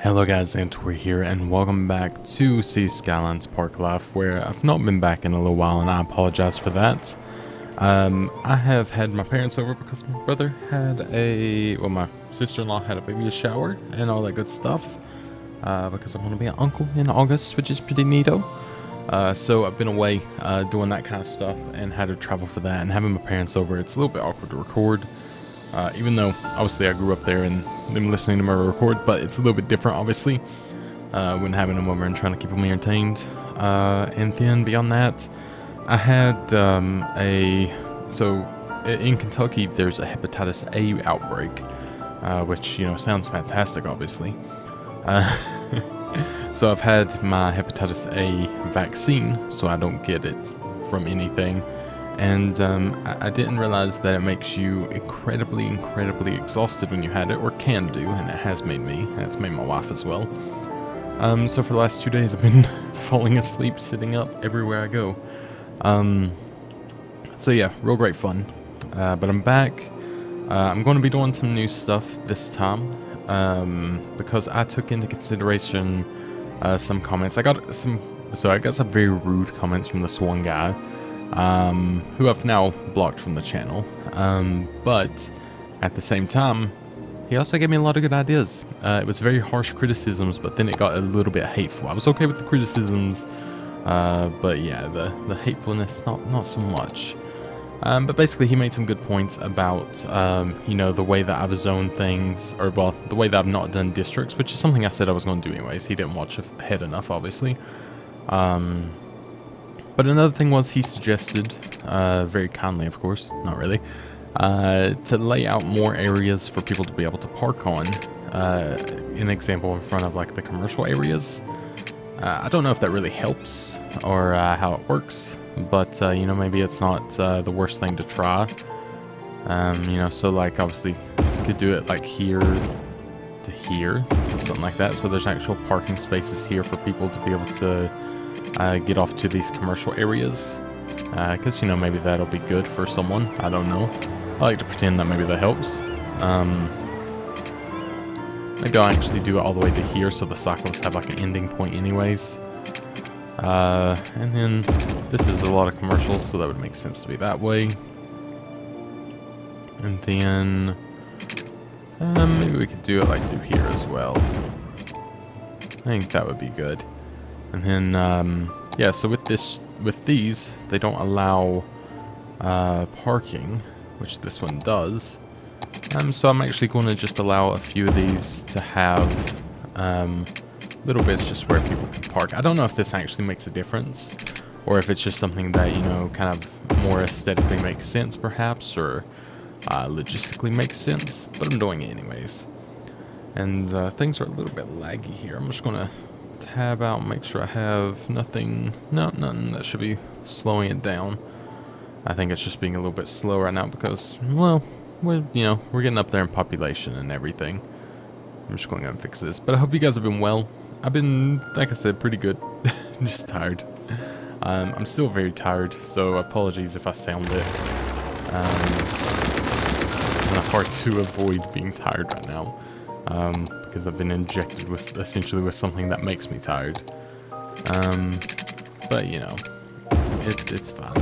Hello guys, Zanitor here, and welcome back to Skylines Parklife, where I've not been back in a little while, and I apologize for that. I have had my parents over because my brother had my sister-in-law had a baby shower and all that good stuff, because I'm going to be an uncle in August, which is pretty neato. So I've been away doing that kind of stuff and had to travel for that, and having my parents over, it's a little bit awkward to record. Even though obviously I grew up there and them listening to me record, but it's a little bit different obviously when having them over and trying to keep them entertained. And then beyond that, I had in Kentucky there's a hepatitis A outbreak, which sounds fantastic obviously. So I've had my hepatitis A vaccine so I don't get it from anything. And I didn't realize that it makes you incredibly exhausted when you had it, or can do, and it has made me, and it's made my wife as well. So for the last 2 days I've been falling asleep, sitting up everywhere I go. So yeah, real great fun. But I'm back. I'm going to be doing some new stuff this time, because I took into consideration some comments. I got some very rude comments from this one guy, who I've now blocked from the channel, but at the same time he also gave me a lot of good ideas. It was very harsh criticisms, but then it got a little bit hateful. I was okay with the criticisms, but yeah, the hatefulness not so much. But basically he made some good points about the way that I've zoned things, or well, the way that I've not done districts, which is something I said I was going to do anyways. He didn't watch ahead enough obviously. But another thing was he suggested, very kindly of course, not really, to lay out more areas for people to be able to park on, an example in front of like the commercial areas. I don't know if that really helps or how it works, but maybe it's not the worst thing to try. So like obviously you could do it like here to here, something like that, so there's actual parking spaces here for people to be able to get off to these commercial areas, because maybe that'll be good for someone. I don't know. I like to pretend that maybe that helps. Maybe I'll actually do it all the way to here so the cyclists have like an ending point anyways. And then this is a lot of commercials, so that would make sense to be that way. And then maybe we could do it like through here as well. I think that would be good. And then, yeah, so with these, they don't allow parking, which this one does. So I'm actually going to just allow a few of these to have little bits just where people can park. I don't know if this actually makes a difference, or if it's just something that, kind of more aesthetically makes sense perhaps, or logistically makes sense, but I'm doing it anyways. And things are a little bit laggy here. I'm just going to tab out and make sure I have nothing that should be slowing it down. I think it's just being a little bit slow right now because, well, we're getting up there in population and everything. I'm just going to go and fix this, but I hope you guys have been well. I've been, like I said, pretty good. Just tired. I'm still very tired, so apologies if I sound it. It's kind of hard to avoid being tired right now, because I've been injected with essentially with something that makes me tired. But it's fine.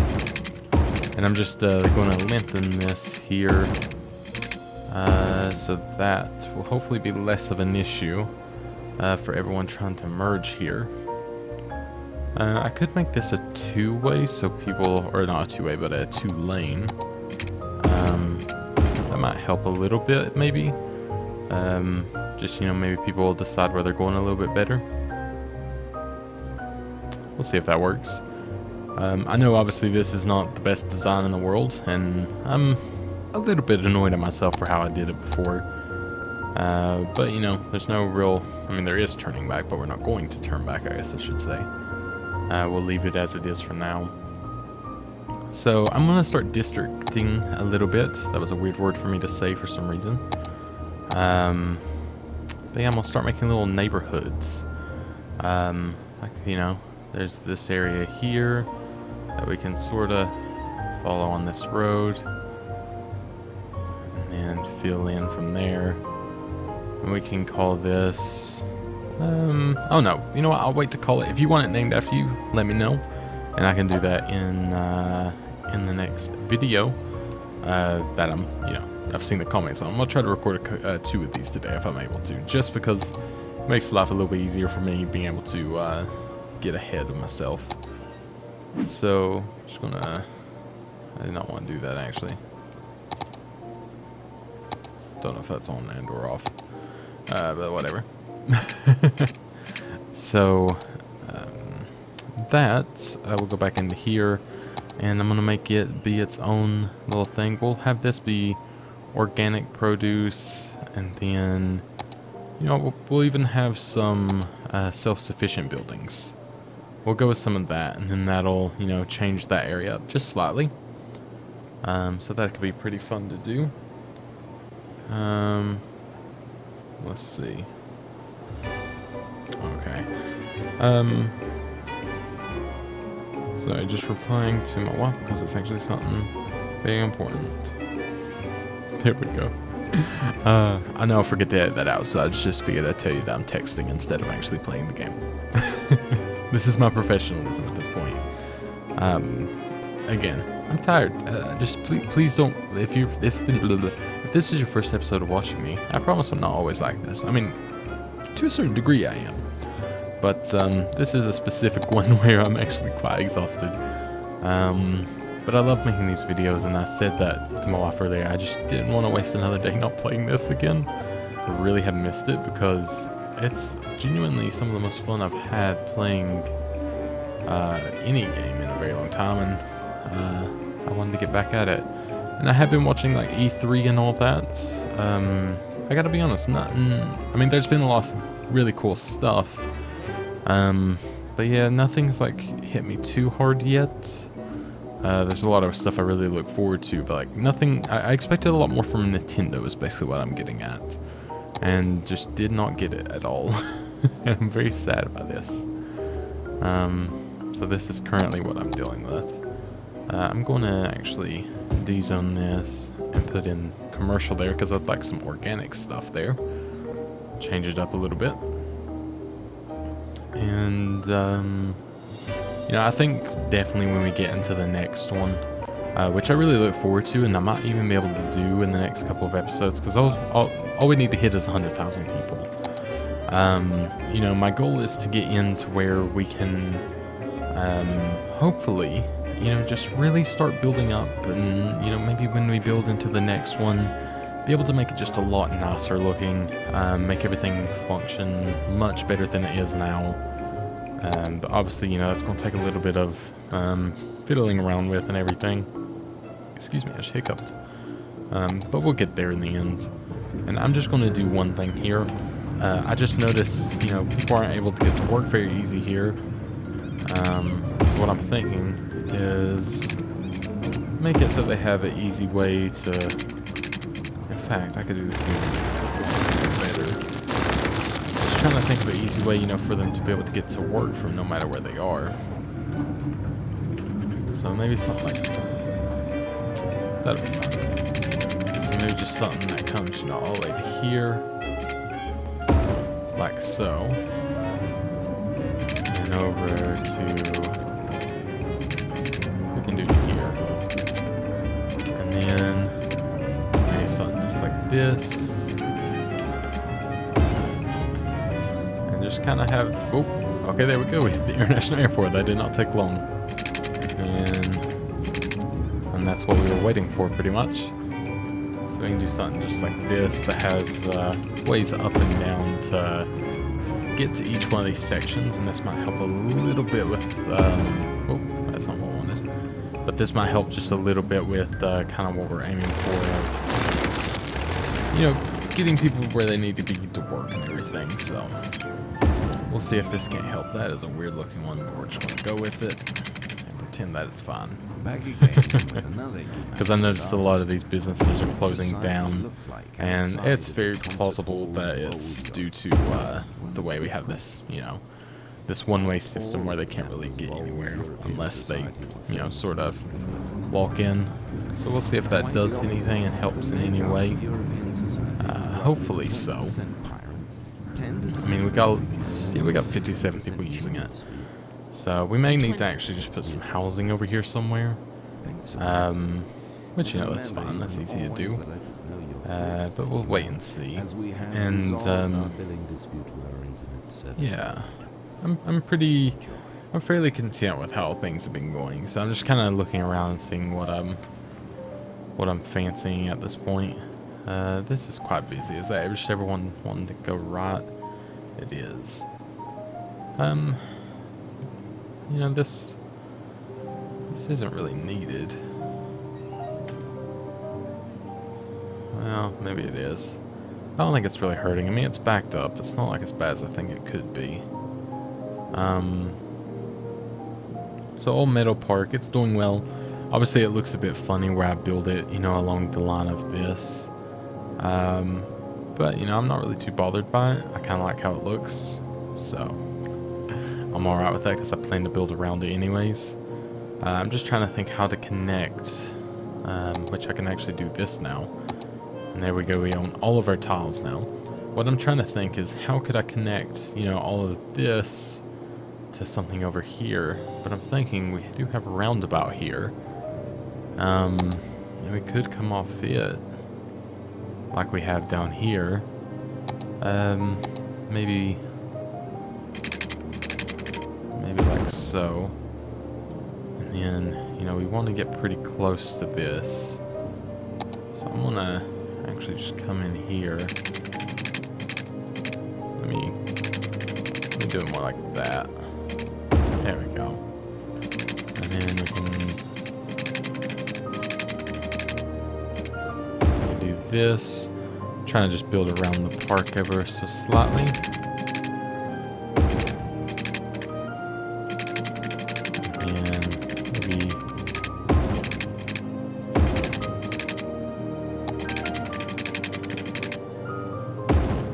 And I'm just going to lengthen this here, so that will hopefully be less of an issue for everyone trying to merge here. I could make this a two-way, so people, or not a two-way, but a two-lane. That might help a little bit, maybe. Just, maybe people will decide where they're going a little bit better. We'll see if that works. I know obviously this is not the best design in the world, and I'm a little bit annoyed at myself for how I did it before. But there's no real, there is turning back, but we're not going to turn back, I guess I should say. We'll leave it as it is for now. So I'm going to start districting a little bit. That was a weird word for me to say for some reason. But yeah, I'm going to start making little neighborhoods. There's this area here that we can sort of follow on this road and fill in from there. And we can call this Oh no, you know what, I'll wait to call it. If you want it named after you, let me know, and I can do that in the next video that I've seen the comments on. I'm gonna try to record 2 of these today if I'm able to, just because it makes life a little bit easier for me being able to get ahead of myself. So just gonna, I did not want to do that actually. Don't know if that's on and or off, but whatever. So that I will go back into here, and I'm gonna make it be its own little thing. We'll have this be organic produce, and then we'll even have some self-sufficient buildings. We'll go with some of that, and then that'll change that area up just slightly, so that could be pretty fun to do. Let's see. Okay. Sorry, just replying to my wife because it's actually something very important. There we go. I know I forget to edit that out, so I just figured I'd tell you that I'm texting instead of actually playing the game. This is my professionalism at this point. Again, I'm tired. Just please don't. If this is your first episode of watching me, I promise I'm not always like this. I mean, to a certain degree, I am. But this is a specific one where I'm actually quite exhausted. But I love making these videos, and I said that to my wife earlier. I just didn't want to waste another day not playing this again. I really have missed it because it's genuinely some of the most fun I've had playing any game in a very long time, and I wanted to get back at it. And I have been watching like E3 and all that. I gotta be honest, I mean, there's been a lot of really cool stuff. But yeah, nothing's like hit me too hard yet. There's a lot of stuff I really look forward to, but like nothing. I expected a lot more from Nintendo is basically what I'm getting at, and just did not get it at all. And I'm very sad about this. So this is currently what I'm dealing with. I'm going to actually dezone this and put in commercial there because I'd like some organic stuff there. Change it up a little bit. And I think definitely when we get into the next one, which I really look forward to, and I might even be able to do in the next couple of episodes, because all we need to hit is 100,000 people. My goal is to get into where we can hopefully just really start building up, and maybe when we build into the next one, be able to make it just a lot nicer looking, make everything function much better than it is now. But obviously, that's going to take a little bit of fiddling around with and everything. Excuse me, I just hiccuped. But we'll get there in the end. And I'm just going to do one thing here. I just noticed, people aren't able to get to work very easy here. So what I'm thinking is make it so they have an easy way to... In fact, I could do this even better. Just trying to think of an easy way, for them to be able to get to work from no matter where they are. So maybe something like that'll be fun. So maybe just something that comes, all the way to here, like so, and over to, we can do to here, and then maybe something just like this. Just kind of have, oh, okay, there we go. We hit the international airport. That did not take long. And that's what we were waiting for, pretty much. So we can do something just like this that has ways up and down to get to each one of these sections. And this might help a little bit with, oh, that's not what I wanted. But this might help just a little bit with kind of what we're aiming for of, getting people where they need to be to work and everything. So we'll see if this can't help. That is a weird looking one, but we're just going to go with it and pretend that it's fine. Because I noticed a lot of these businesses are closing down, and it's very plausible that it's due to the way we have this, this one-way system where they can't really get anywhere unless they, sort of walk in. So we'll see if that does anything and helps in any way. Hopefully so. I mean, we got 57 people using it. So we may need to actually just put some housing over here somewhere. Which, you know, that's fine. That's easy to do. But we'll wait and see. And, yeah. I'm fairly content with how things have been going. So I'm just kind of looking around and seeing what I'm fancying at this point. This is quite busy. Is that just everyone wanting to go right? It is. You know, this isn't really needed. Well, maybe it is. I don't think it's really hurting. I mean, it's backed up. It's not like as bad as I think it could be. So Old Meadow Park, it's doing well. Obviously, it looks a bit funny where I build it, you know, along the line of this. But, you know, I'm not really too bothered by it. I kind of like how it looks. So, I'm alright with that because I plan to build around it anyways. I'm just trying to think how to connect, which I can actually do this now. And there we go, we own all of our tiles now. What I'm trying to think is how could I connect, you know, all of this to something over here. But I'm thinking we do have a roundabout here. And we could come off it like we have down here. Maybe like so. And then, you know, we want to get pretty close to this. So I'm gonna actually just come in here. Let me do it more like that. There we go. And then we can do this. I'm trying to just build around the park ever so slightly.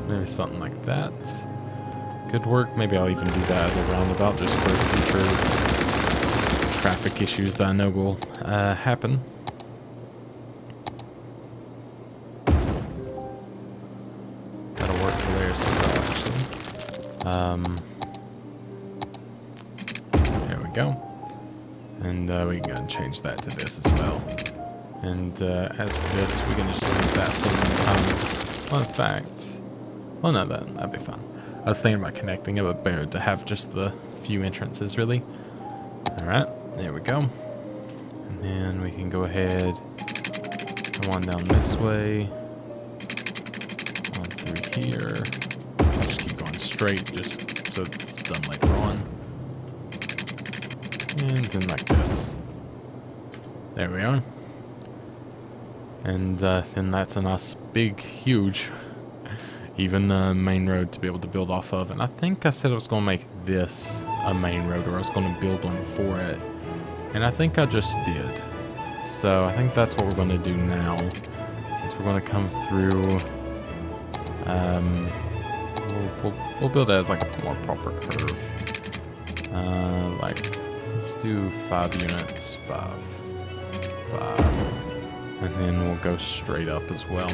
Maybe something like that. Good work. Maybe I'll even do that as a roundabout just for future traffic issues that I know will happen. That'll work for theirs as well, actually. There we go. And we can go and change that to this as well. And as for this, we can just leave that for well, in fact, well, no, that'd be fine. I was thinking about connecting it, but better to have just the few entrances, really. Alright, there we go. And then we can go ahead, come on down this way, on through here. I'll just keep going straight, just so it's done later on. And then like this. There we are. And then that's a nice, big, huge, even main road to be able to build off of. And I think I said I was going to make this a main road, or I was going to build one for it. And I think I just did. So I think that's what we're going to do now. Is we're going to come through. We'll build it as like a more proper curve. Like, let's do 5 units, 5. And then we'll go straight up as well.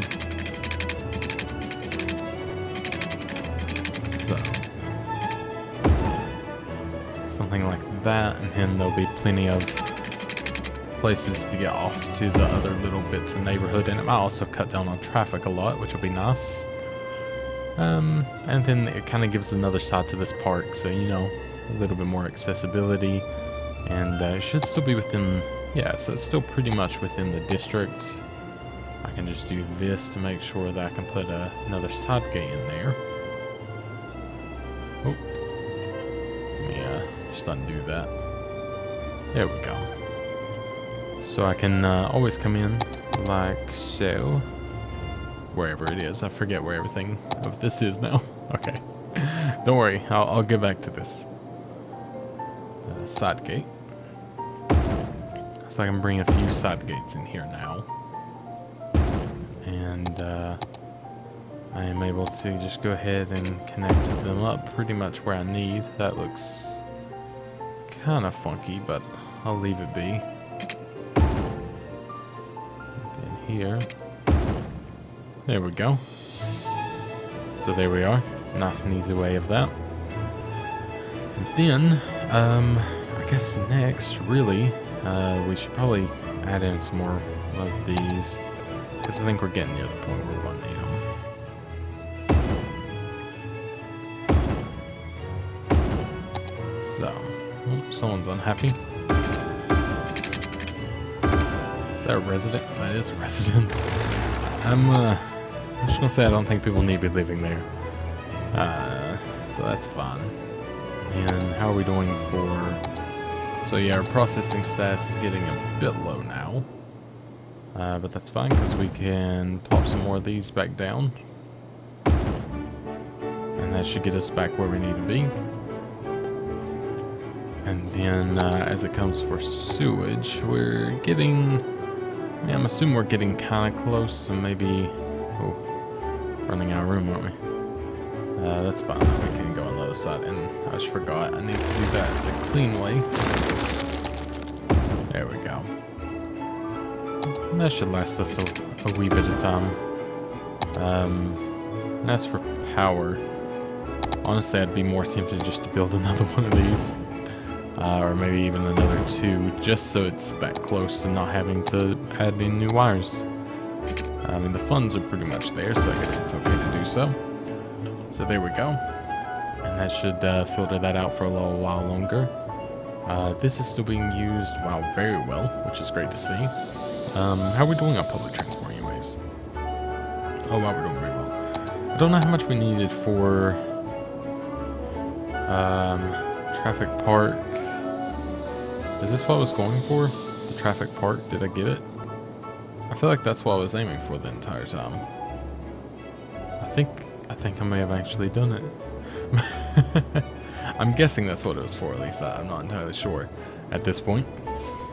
So, something like that, and then there'll be plenty of places to get off to the other little bits of neighborhood, and it might also cut down on traffic a lot, which will be nice. And then it kind of gives another side to this park, so, you know, a little bit more accessibility, and it should still be within, yeah, so it's still pretty much within the district. I can just do this to make sure that I can put another side gate in there. Oh, let me just undo that. There we go. So I can always come in like so. Wherever it is. I forget where everything of this is now. Okay. Don't worry. I'll get back to this. Side gate. So I can bring a few side gates in here now. And I am able to just go ahead and connect them up pretty much where I need. That looks kind of funky, but I'll leave it be. And then here. There we go. So there we are. Nice and easy way of that. And then, I guess next, really, we should probably add in some more of these, because I think we're getting near the point where we're going to need them. So, someone's unhappy. Is that a resident? That is a resident. I'm just gonna say I don't think people need to be living there. So that's fine. And how are we doing for... So yeah, our processing status is getting a bit low now. But that's fine, because we can plop some more of these back down. And that should get us back where we need to be. And then as it comes for sewage, we're getting... Yeah, I'm assuming we're getting kind of close, so maybe... Oh, running out of room, aren't we? That's fine, we can go on the other side. And I just forgot, I need to do that the clean way. There we go. And that should last us a wee bit of time. And as for power, honestly, I'd be more tempted just to build another one of these. Or maybe even another 2, just so it's that close and not having to add in new wires. I mean, the funds are pretty much there, so I guess it's okay to do so. So there we go. And that should filter that out for a little while longer. This is still being used, wow, very well, which is great to see. How are we doing on public transport anyways? Oh wow, we're doing very well. I don't know how much we needed for traffic park. Is this what I was going for? The traffic park, did I get it? I feel like that's what I was aiming for the entire time. I think I may have actually done it. I'm guessing that's what it was for, at least I'm not entirely sure at this point.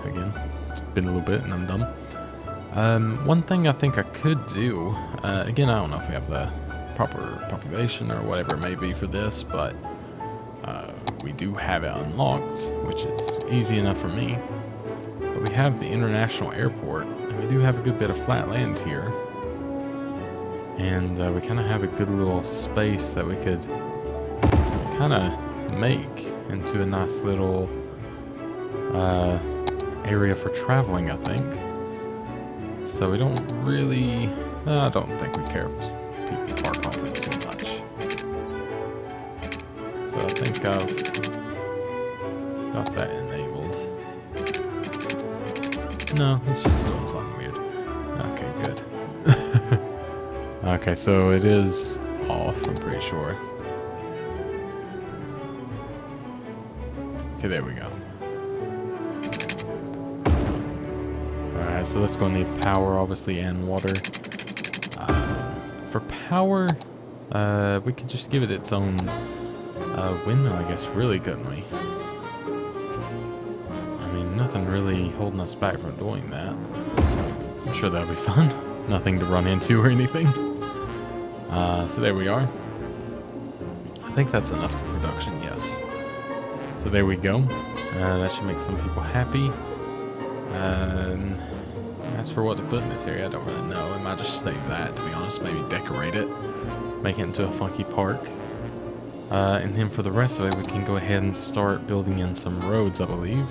Again, it's been a little bit and I'm done. One thing I think I could do, again, I don't know if we have the proper population or whatever it may be for this, but we do have it unlocked, which is easy enough for me. But we have the international airport, and we do have a good bit of flat land here. And we kind of have a good little space that we could kind of make into a nice little area for traveling, I think. So we don't really... I don't think we care if people park off it too much. So I think I've got that enabled. No, it's just doing something weird. Okay, good. Okay, so it is off, I'm pretty sure. Okay, there we go. Alright, so that's going to need power, obviously, and water. For power, we could just give it its own windmill, I guess, really, couldn't we? I mean, nothing really holding us back from doing that. I'm sure that'll be fun. Nothing to run into or anything. So there we are. I think that's enough for production, yes. So there we go. That should make some people happy. As for what to put in this area, I don't really know. I might just stay that, to be honest. Maybe decorate it. Make it into a funky park. And then for the rest of it, we can go ahead and start building in some roads, I believe.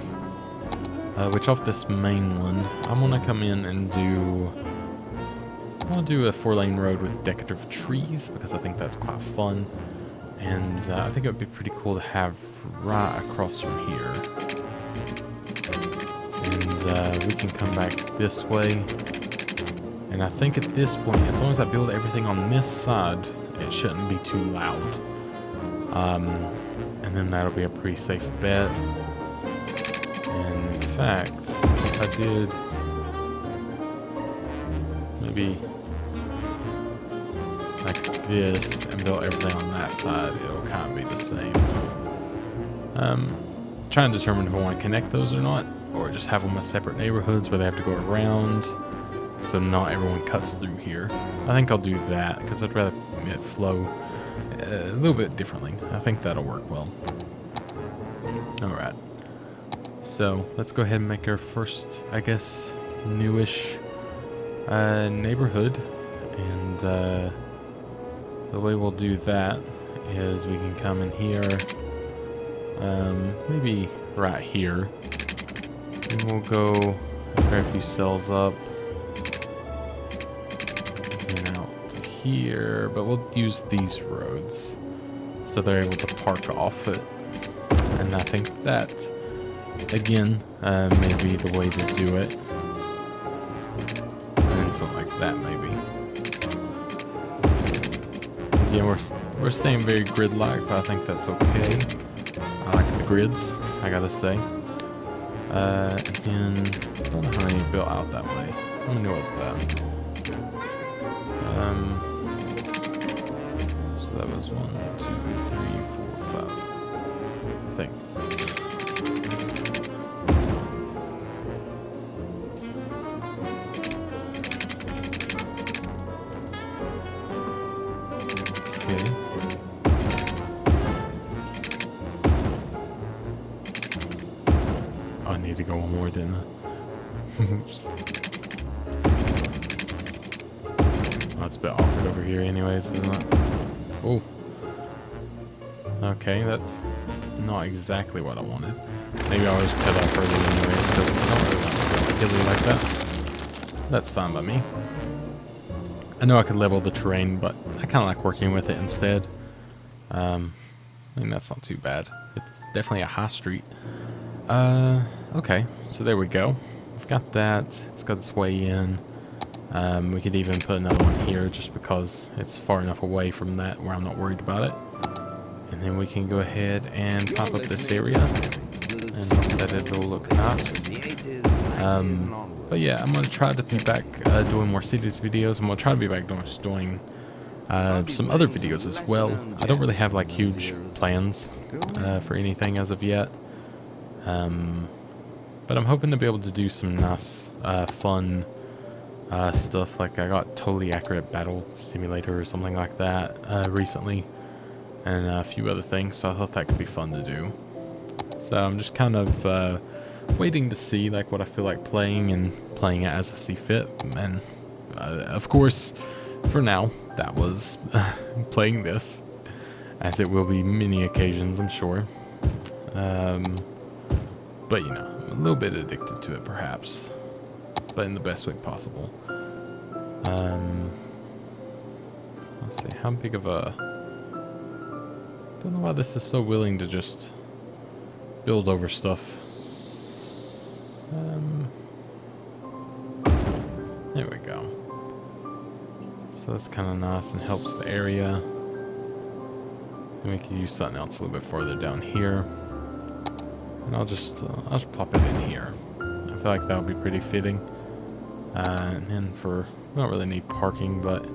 Which off this main one, I'm going to come in and do... I'll do a 4-lane road with decorative trees, because I think that's quite fun. And I think it would be pretty cool to have right across from here. And we can come back this way. And I think at this point, as long as I build everything on this side, it shouldn't be too loud. And then that'll be a pretty safe bet. And in fact, if I did maybe like this and build everything on that side, it'll kind of be the same. Trying to determine if I want to connect those or not, or just have them as separate neighborhoods where they have to go around, so not everyone cuts through here. I think I'll do that because I'd rather it flow a little bit differently. I think that'll work well. Alright, so let's go ahead and make our first, I guess, newish neighborhood. And the way we'll do that is we can come in here, maybe right here, and we'll go pair a few cells up and out to here, but we'll use these roads so they're able to park off it. And I think that, again, may be the way to do it. And something like that, maybe. Again, we're staying very grid-like, but I think that's okay. I like the grids, I gotta say. And I don't know how many built out that way. How many was that? So that was 1, 2, 3, 4, 5. I think. Okay. Oh, I need to go one more, didn't I? Oops. Oh, it's a bit awkward over here anyways, isn't it? Oh. Okay, that's not exactly what I wanted. Maybe I always cut off early anyways, because I don't really want to go hilly like that. That's fine by me. I know I could level the terrain, but I kind of like working with it instead. I mean, that's not too bad. It's definitely a high street. Okay, so there we go. We've got that. It's got its way in. We could even put another one here just because it's far enough away from that where I'm not worried about it. And then we can go ahead and pop up this area and hope that it'll look nice. But yeah, I'm going to try to be back doing more cities videos. I'm going to try to be back doing some other videos as well. I don't really have like huge plans for anything as of yet. But I'm hoping to be able to do some nice, fun stuff. Like I got Totally Accurate Battle Simulator or something like that recently. And a few other things, so I thought that could be fun to do. So I'm just kind of waiting to see like what I feel like playing and playing it as I see fit. And of course, for now, that was playing this, as it will be many occasions, I'm sure. But you know, I'm a little bit addicted to it perhaps, but in the best way possible. Let's see, how big of a... Don't know why this is so willing to just build over stuff. There we go. So that's kind of nice and helps the area. And we can use something else a little bit further down here. And I'll just plop it in here. I feel like that would be pretty fitting. And then we don't really need parking, but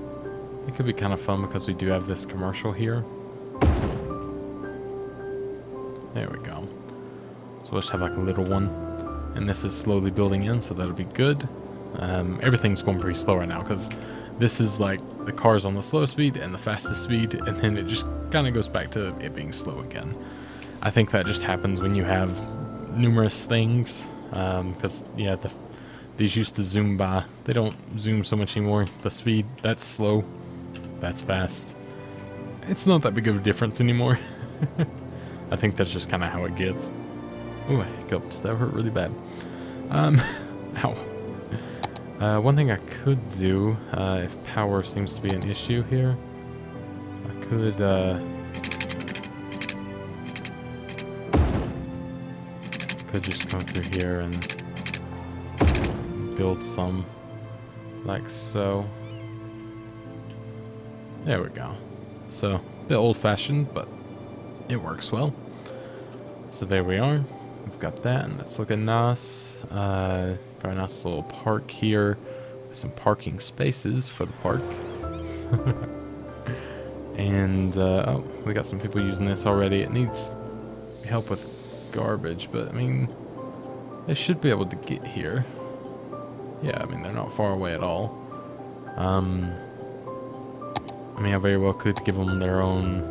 it could be kind of fun because we do have this commercial here. There we go. So we'll just have like a little one. And this is slowly building in, so that'll be good. Everything's going pretty slow right now because this is like the car's on the slow speed and the fastest speed, and then it just kind of goes back to it being slow again. I think that just happens when you have numerous things, because yeah, these used to zoom by. They don't zoom so much anymore. The speed, that's slow, that's fast. It's not that big of a difference anymore. I think that's just kind of how it gets. Ooh, I hiccuped. That hurt really bad. Ow. One thing I could do, if power seems to be an issue here, I could just come through here and build some, like so. There we go. So, a bit old-fashioned, but it works well. So there we are. We've got that, and that's looking nice. Got a nice little park here with some parking spaces for the park. And oh, we got some people using this already. It needs help with garbage, but I mean, they should be able to get here. Yeah, I mean, they're not far away at all. I mean, I very well could give them their own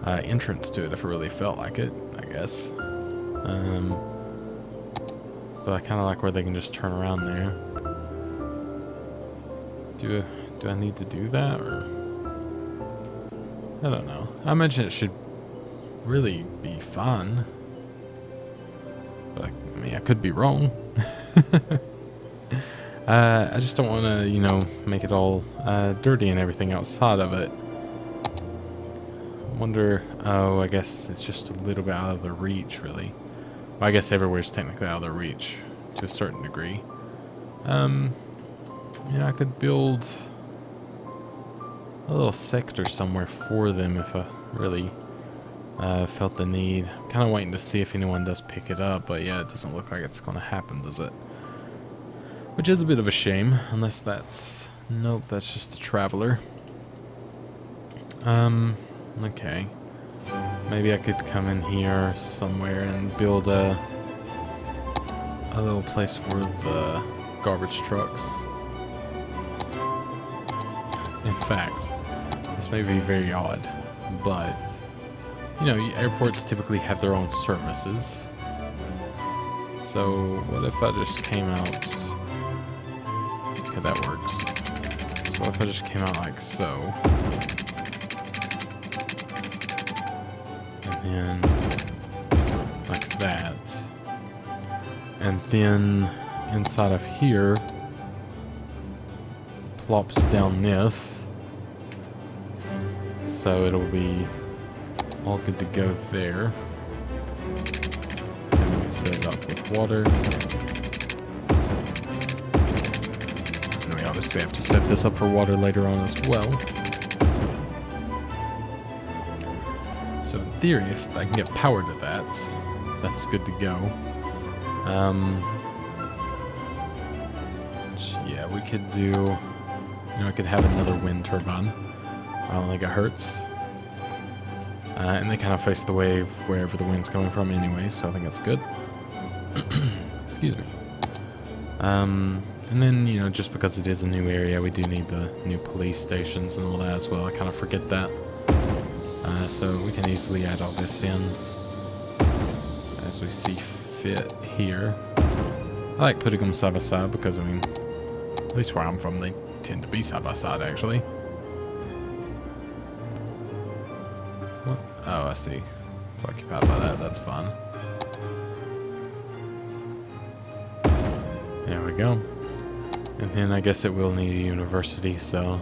entrance to it if it really felt like it, I guess. But I kind of like where they can just turn around there. Do I need to do that, or I don't know. I imagine it should really be fun. But I mean, I could be wrong. I just don't want to, you know, make it all dirty and everything outside of it. I wonder... Oh, I guess it's just a little bit out of the reach, really. Well, I guess everywhere's technically out of the reach to a certain degree. You know, I could build a little sector somewhere for them if I really felt the need. I'm kind of waiting to see if anyone does pick it up, but yeah, it doesn't look like it's going to happen, does it? Which is a bit of a shame, unless that's... Nope, that's just a traveler. Okay. Maybe I could come in here somewhere and build a little place for the garbage trucks. In fact, this may be very odd, but, you know, airports typically have their own services. So, what if I just came out... Okay, that works. So what if I just came out like so? And then like that. And then inside of here plops down this. So it'll be all good to go there. And we can set it up with water. And we obviously have to set this up for water later on as well. So in theory, if I can get power to that, that's good to go. Yeah, we could do, you know, I could have another wind turbine. I don't think it hurts. And they kind of face the wave wherever the wind's coming from anyway, so I think that's good. Excuse me. And then, you know, just because it is a new area, we do need the new police stations and all that as well. I kind of forget that. So we can easily add all this in as we see fit here. I like putting them side by side because, I mean, at least where I'm from, they tend to be side by side, actually. What? Oh, I see. It's occupied by that. That's fun. There we go. And then I guess it will need a university, so...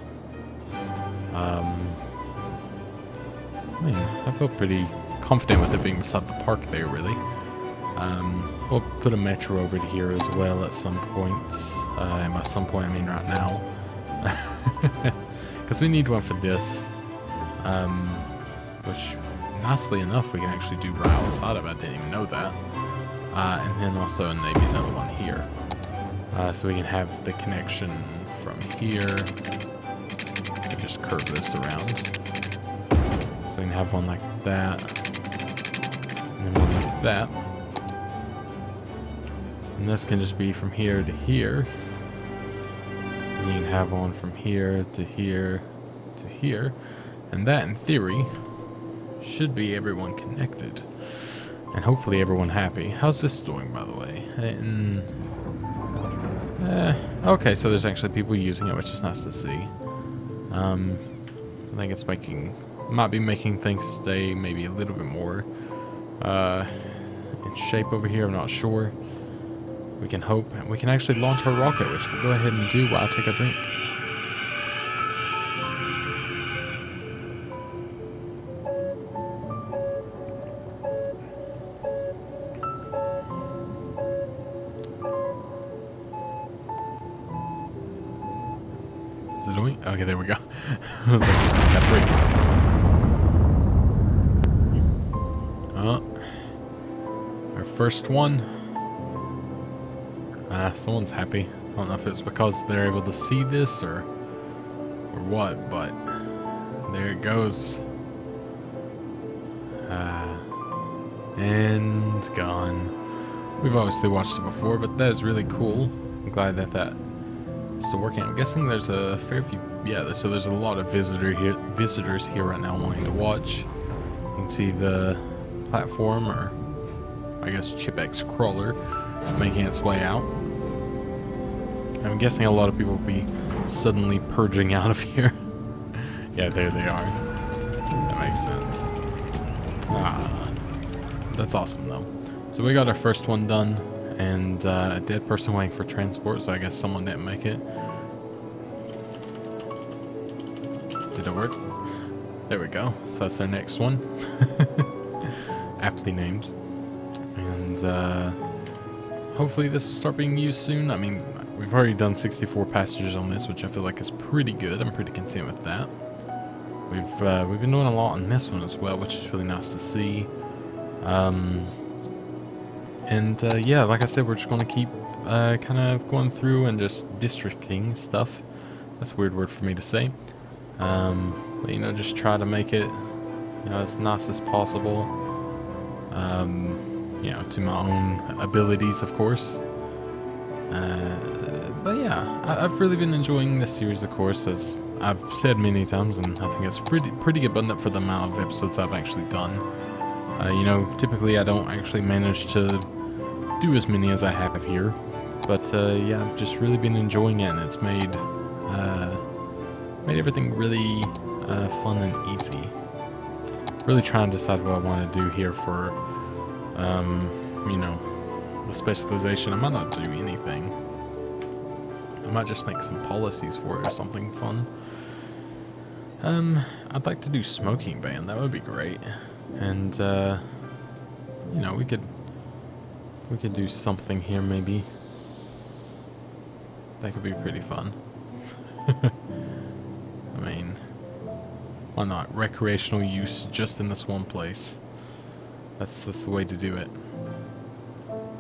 I mean, I feel pretty confident with it being beside the park there, really. We'll put a metro over here as well at some point. And by some point, I mean right now. Because we need one for this. Which, nicely enough, we can actually do right outside of it. I didn't even know that. And then also maybe another one here. So we can have the connection from here. And just curve this around. So we can have one like that, and then one like that. And this can just be from here to here. And you can have one from here to here to here. And that, in theory, should be everyone connected. And hopefully everyone happy. How's this doing, by the way? Okay, so there's actually people using it, which is nice to see. I think it's might be making things stay maybe a little bit more in shape over here. I'm not sure. We can hope. We can actually launch our rocket, which we'll go ahead and do while I take a drink. Is it doing? Okay, there we go. I was like, that break it. Oh, our first one. Someone's happy. I don't know if it's because they're able to see this or what, but there it goes. And gone. We've obviously watched it before, but that is really cool. I'm glad that is still working. I'm guessing there's a fair few. Yeah, so there's a lot of visitors here right now wanting to watch. You can see the platform, or I guess ChipX crawler, making its way out. I'm guessing a lot of people will be suddenly purging out of here. Yeah, there they are. that makes sense. Ah, that's awesome though. So we got our first one done, and a dead person waiting for transport, so I guess someone didn't make it. Did it work? There we go. So that's our next one. Aptly named. And hopefully this will start being used soon. I mean, we've already done 64 passengers on this, which I feel like is pretty good. I'm pretty content with that. We've been doing a lot on this one as well, which is really nice to see. Yeah, like I said, we're just going to keep kind of going through and just districting stuff. That's a weird word for me to say. But, you know, just try to make it, you know, as nice as possible. You know, to my own abilities, of course. But yeah, I've really been enjoying this series, of course, as I've said many times, and I think it's pretty abundant for the amount of episodes I've actually done. You know, typically I don't actually manage to do as many as I have here, but yeah, I've just really been enjoying it, and it's made everything really fun and easy. Really trying to decide what I want to do here for, you know, the specialization. I might not do anything. I might just make some policies for it or something fun. I'd like to do smoking ban. That would be great. And you know, we could do something here maybe. That could be pretty fun. I mean, why not? Recreational use just in this one place. That's the way to do it.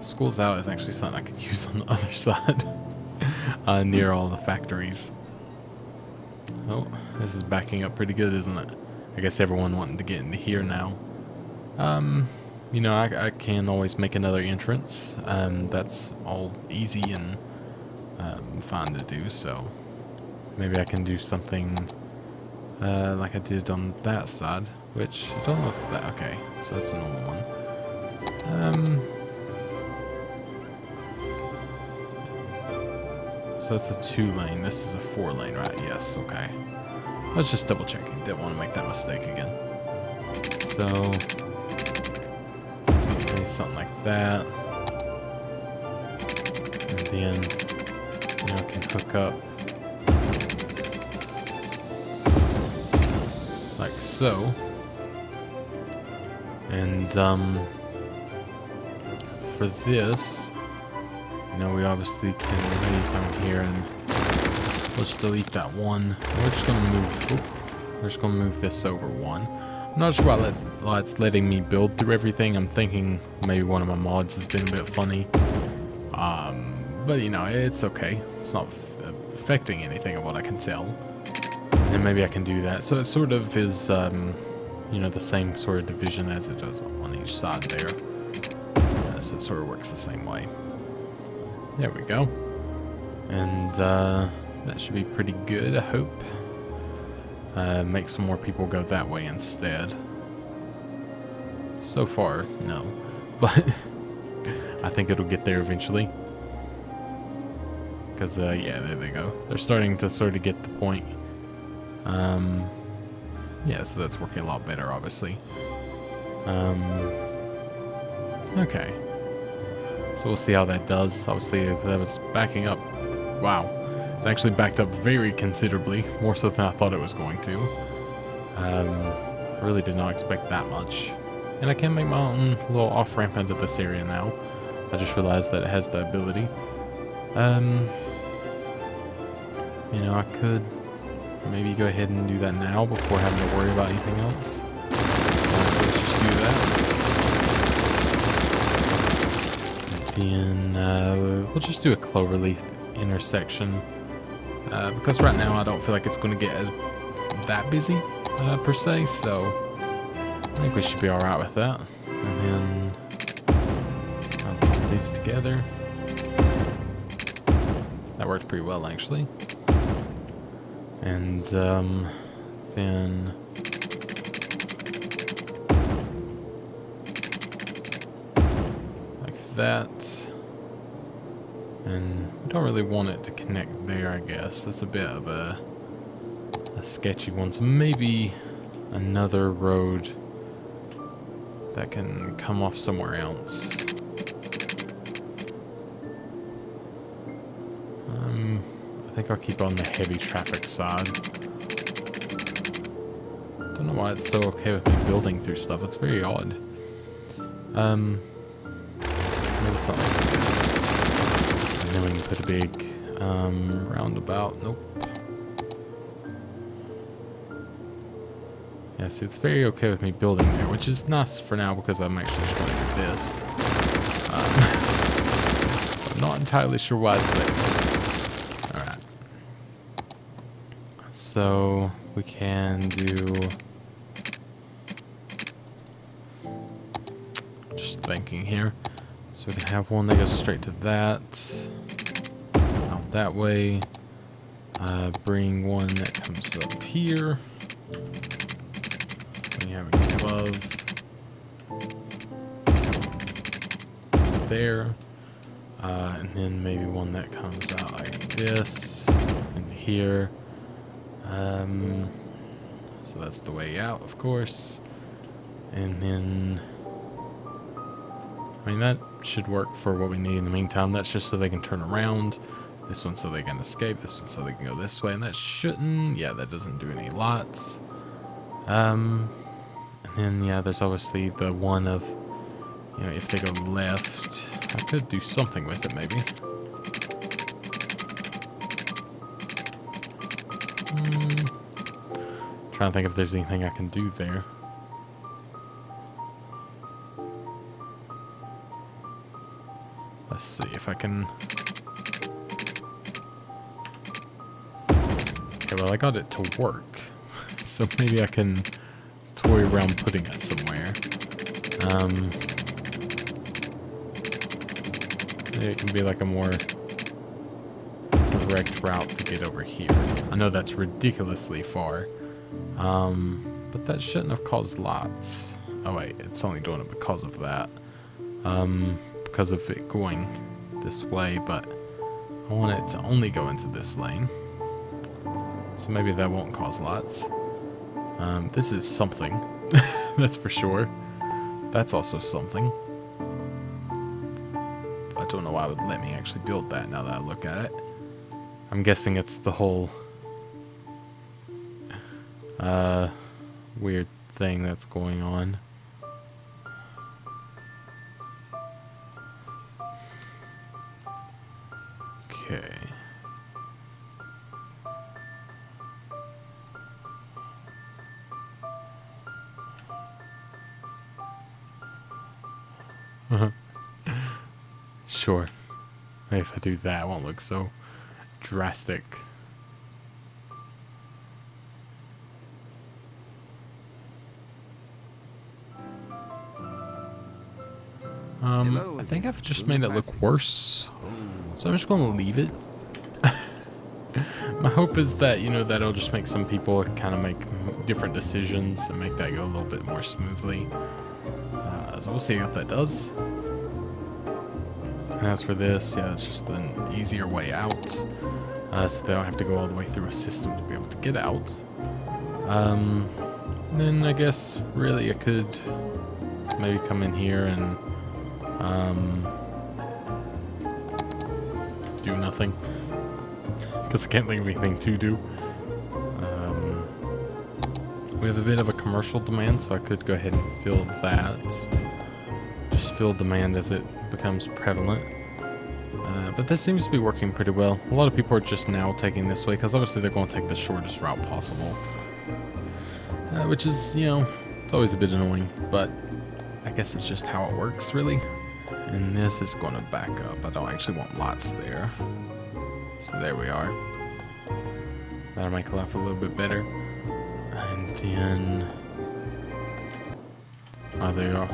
School's out is actually something I could use on the other side. Near all the factories. Oh, this is backing up pretty good, isn't it? I guess everyone wanting to get into here now. You know, I can always make another entrance. That's all easy and fine to do, so maybe I can do something like I did on that side, which I don't know if that... Okay, so that's a normal one. So that's a 2-lane. This is a 4-lane, right? Yes, okay. I was just double checking. Didn't want to make that mistake again. So, maybe something like that. And then, you know, I can hook up like so. And, for this, you know, we obviously can come here and let's delete that one. We're just gonna move. We're just gonna move this over one. I'm not sure why it's letting me build through everything. I'm thinking maybe one of my mods has been a bit funny. But you know, it's okay. It's not affecting anything of what I can tell. And maybe I can do that. So it sort of is, you know, the same sort of division as it does on each side there. So it sort of works the same way. There we go. And that should be pretty good, I hope. Make some more people go that way instead. So far, no. But I think it'll get there eventually. Because, yeah, there they go. They're starting to sort of get the point. Yeah, so that's working a lot better, obviously. Okay. So we'll see how that does. Obviously, if that was backing up, wow. It's actually backed up very considerably, more so than I thought it was going to. I really did not expect that much. And I can make my own little off-ramp into this area now. I just realized that it has the ability. You know, I could maybe go ahead and do that now before having to worry about anything else. So let's just do that. And then we'll just do a cloverleaf intersection. Because right now I don't feel like it's going to get that busy per se, so I think we should be alright with that. And then I'll put these together. That worked pretty well actually. And then like that. And we don't really want it to connect there, I guess. That's a bit of a sketchy one. So maybe another road that can come off somewhere else. I think I'll keep on the heavy traffic side. Don't know why it's so okay with me building through stuff. It's very odd. So maybe something like this. And then we can put a big roundabout. Nope. Yeah, see, it's very okay with me building there, which is nice for now because I'm actually just going to do this. I'm not entirely sure why it's there. Alright. So, we can do... Just thinking here. So we can have one that goes straight to that. Out that way. Bring one that comes up here. We have it above. There. And then maybe one that comes out like this. And here. So that's the way out, of course. And then... I mean, that should work for what we need in the meantime. That's just so they can turn around. This one so they can escape. This one so they can go this way. And that shouldn't... Yeah, that doesn't do any lots. And then, yeah, there's obviously the one of... You know, if they go left... I could do something with it, maybe. Trying to think if there's anything I can do there. Let's see if I can... Okay, well, I got it to work. So maybe I can toy around putting it somewhere. Maybe it can be like a more direct route to get over here. I know that's ridiculously far. But that shouldn't have caused lots. Oh wait, it's only doing it because of that. Because of it going this way, but I want it to only go into this lane. So maybe that won't cause lots. This is something. That's for sure. That's also something. I don't know why it would let me actually build that now that I look at it. I'm guessing it's the whole weird thing that's going on. Okay. Sure. Maybe if I do that, it won't look so drastic. I think I've just made it look worse. So I'm just going to leave it. My hope is that, you know, that'll just make some people kind of make different decisions and make that go a little bit more smoothly. So we'll see what that does. And as for this, yeah, it's just an easier way out. So they don't have to go all the way through a system to be able to get out. And then I guess really I could maybe come in here and do nothing. Because I can't think of anything to do. We have a bit of a commercial demand, so I could go ahead and fill that. Just fill demand as it becomes prevalent. But this seems to be working pretty well. A lot of people are just now taking this way, because obviously they're going to take the shortest route possible. Which is, you know, it's always a bit annoying, but I guess it's just how it works, really. And this is going to back up. I don't actually want lots there. So there we are. That'll make life a little bit better. And then... Oh, there you are.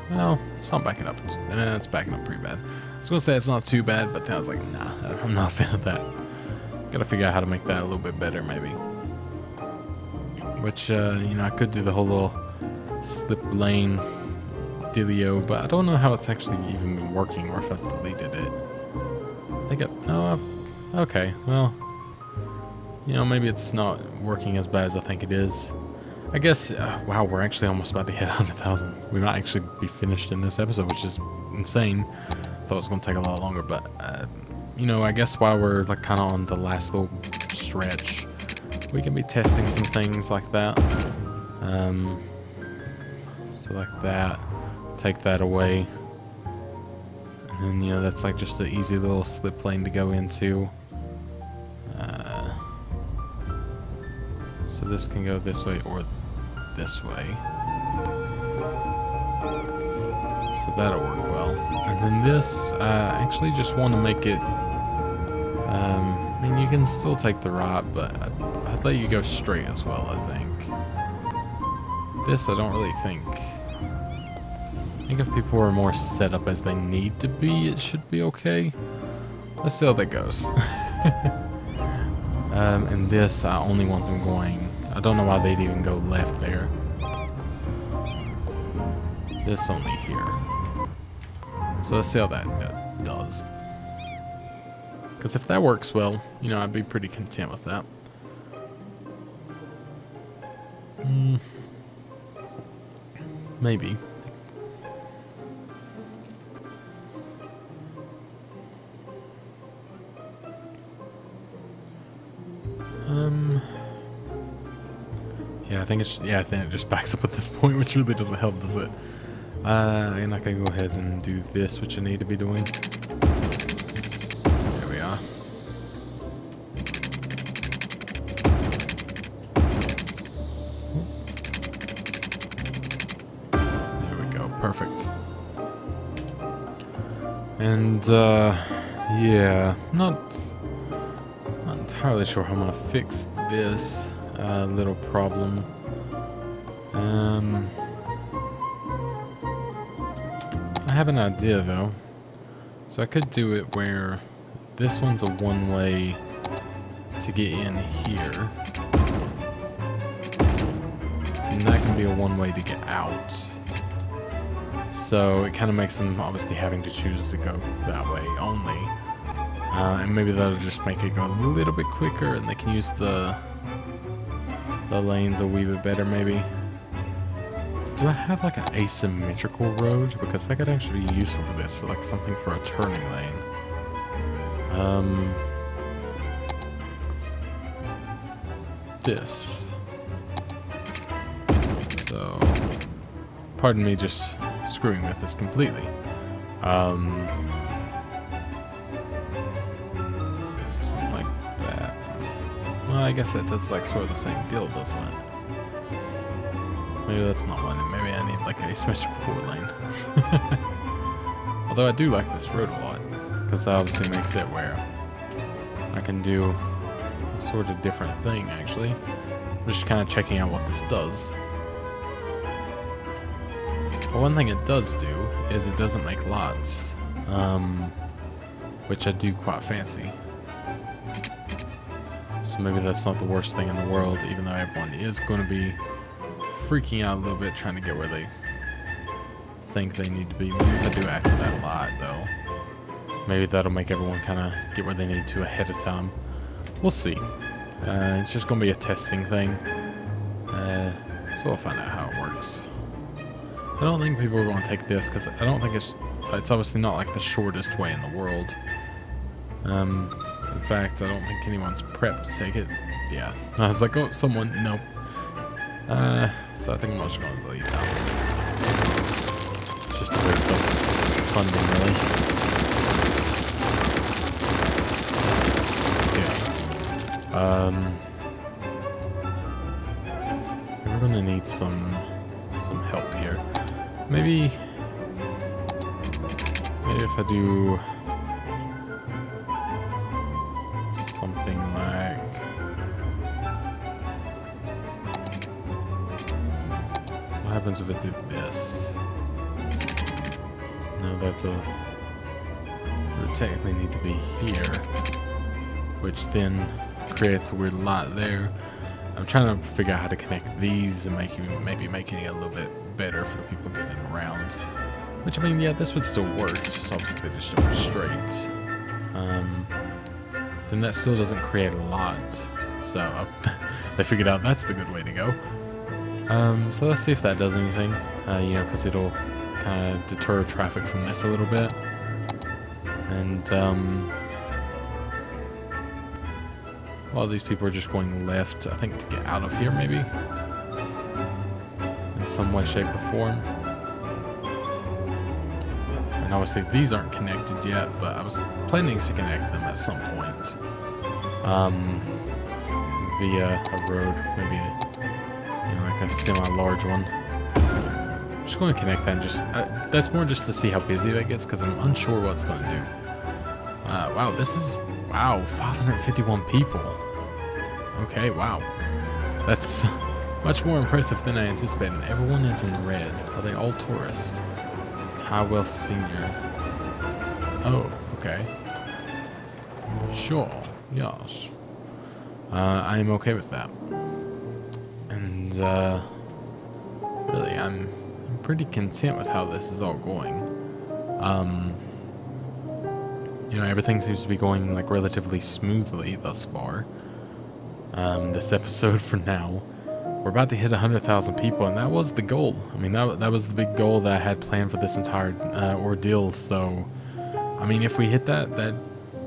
Well, it's not backing up. It's backing up pretty bad. I was going to say it's not too bad, but then I was like, nah, I'm not a fan of that. Gotta figure out how to make that a little bit better, maybe. Which, you know, I could do the whole little slip lane dealio, but I don't know how it's actually even been working or if I've deleted it. I think okay, well, you know, maybe it's not working as bad as I think it is. I guess, wow, we're actually almost about to hit 100,000. We might actually be finished in this episode, which is insane. Thought it was going to take a lot longer, but, you know, I guess while we're like kind of on the last little stretch, we can be testing some things like that. So like that, take that away. And then, you know, that's like just an easy little slip lane to go into. So this can go this way or this way. So that'll work well. And then this, I actually just want to make it, I mean, you can still take the right, but I'd let you go straight as well, I think. This, I don't really think. I think if people are more set up as they need to be, it should be okay. Let's see how that goes. And this, I only want them going, I don't know why they'd even go left there. This only here. So let's see how that does. Because if that works well, you know, I'd be pretty content with that. Maybe. Yeah, I think it just backs up at this point, which really doesn't help, does it? And I can go ahead and do this, which I need to be doing. There we are. There we go, perfect. And, yeah, not entirely sure how I'm gonna fix this little problem. I have an idea though. So I could do it where this one's a one-way to get in here. And that can be a one-way to get out. So it kind of makes them obviously having to choose to go that way only. And maybe that'll just make it go a little bit quicker and they can use the lanes a wee bit better maybe. Do I have like an asymmetrical road? Because that could actually be useful for this, for like something for a turning lane. This. So, pardon me just screwing with this completely. So something like that. Well, I guess that does like sort of the same deal, doesn't it? Maybe that's not one. Maybe I need like a symmetrical 4-lane. Although I do like this road a lot, because that obviously makes it where I can do a sort of different thing actually. I'm just kind of checking out what this does. But one thing it does do is it doesn't make lots, which I do quite fancy. So maybe that's not the worst thing in the world, even though everyone is going to be freaking out a little bit trying to get where they think they need to be. Maybe if I do act that lot though, maybe that'll make everyone kind of get where they need to ahead of time. We'll see. It's just going to be a testing thing, so we'll find out how it works. I don't think people are going to take this because I don't think it's obviously not like the shortest way in the world. In fact, I don't think anyone's prepped to take it. Yeah, I was like, oh, someone, nope. So I think I'm just going to delete that one. It's just a waste of funding, really. Okay. We're going to need some help here. Maybe if I do something like, what happens if it did this? No, it would technically need to be here, which then creates a weird lot there. I'm trying to figure out how to connect these and maybe making it a little bit better for the people getting around. Which, I mean, yeah, this would still work. It's just obviously they just don't go straight. Then that still doesn't create a lot. So they figured out that's the good way to go. So let's see if that does anything, you know, because it'll kind of deter traffic from this a little bit. And a lot of these people are just going left, I think, to get out of here, maybe, in some way, shape, or form. And obviously these aren't connected yet, but I was planning to connect them at some point, via a road, maybe like a semi-large one. Just going to connect that and just, that's more just to see how busy that gets, because I'm unsure what's going to do. Wow, this is, wow, 551 people. Okay, wow. That's much more impressive than I anticipated. Everyone is in red. Are they all tourists? High Wealth Senior. Oh, okay. Sure, yes. I am okay with that. And, really, I'm pretty content with how this is all going. You know, everything seems to be going, like, relatively smoothly thus far. This episode for now. We're about to hit 100,000 people, and that was the goal. I mean, that was the big goal that I had planned for this entire ordeal, so, I mean, if we hit that,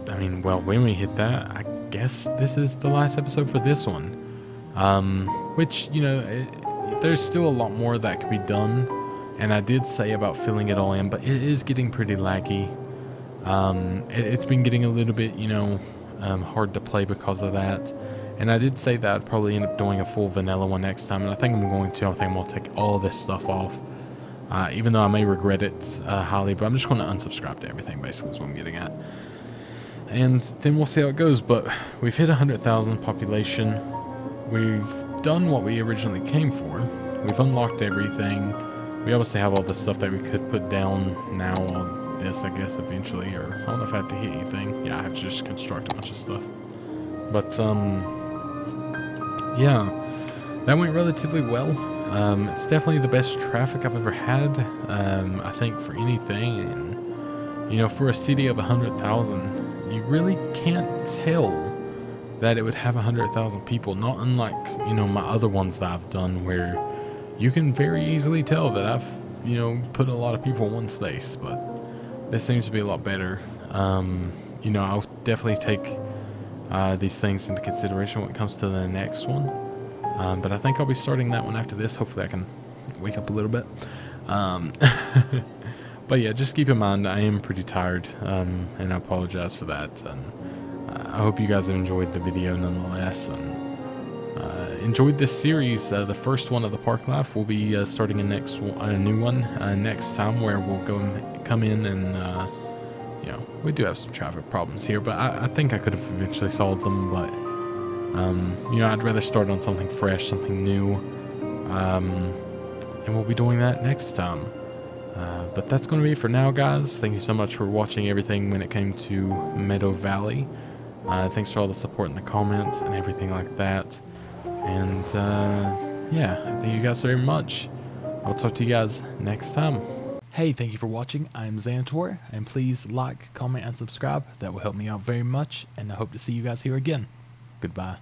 I mean, well, when we hit that, I guess this is the last episode for this one. Which, you know, there's still a lot more that could be done, and I did say about filling it all in, but it is getting pretty laggy. It's been getting a little bit, you know, hard to play because of that. And I did say that I'd probably end up doing a full vanilla one next time, and I think I'm going to. I think I'm going to take all this stuff off, even though I may regret it highly, but I'm just going to unsubscribe to everything, basically, is what I'm getting at. And then we'll see how it goes, but we've hit 100,000 population. We've done what we originally came for. We've unlocked everything. We obviously have all the stuff that we could put down now on this, I guess, eventually, or I don't know if I have to hit anything. Yeah, I have to just construct a bunch of stuff. But, yeah, that went relatively well. It's definitely the best traffic I've ever had, I think, for anything. And, you know, for a city of 100,000, you really can't tell that it would have 100,000 people. Not unlike, you know, my other ones that I've done, where you can very easily tell that I've, you know, put a lot of people in one space. But this seems to be a lot better. You know, I'll definitely take these things into consideration when it comes to the next one, but I think I'll be starting that one after this. Hopefully I can wake up a little bit, but yeah, just keep in mind I am pretty tired, and I apologize for that, and I hope you guys have enjoyed the video nonetheless, and enjoyed this series. The first one of the Parklife will be starting a new one next time, where we'll come in and you know, we do have some traffic problems here, but I think I could have eventually solved them, but, you know, I'd rather start on something fresh, something new, and we'll be doing that next time. But that's going to be it for now, guys. Thank you so much for watching everything when it came to Meadow Valley. Thanks for all the support in the comments and everything like that. And, yeah, thank you guys very much. I'll talk to you guys next time. Hey, thank you for watching. I'm Zanitor, and please like, comment, and subscribe. That will help me out very much, and I hope to see you guys here again. Goodbye.